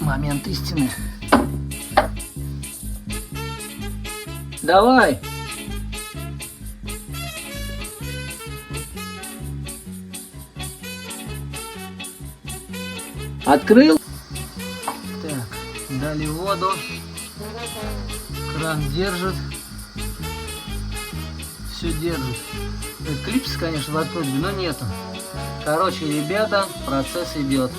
Момент истины. Давай. Открыл. Так, дали воду. Кран держит. Все держит. Клипс, конечно, в отходе, но нету. Короче, ребята, процесс идет.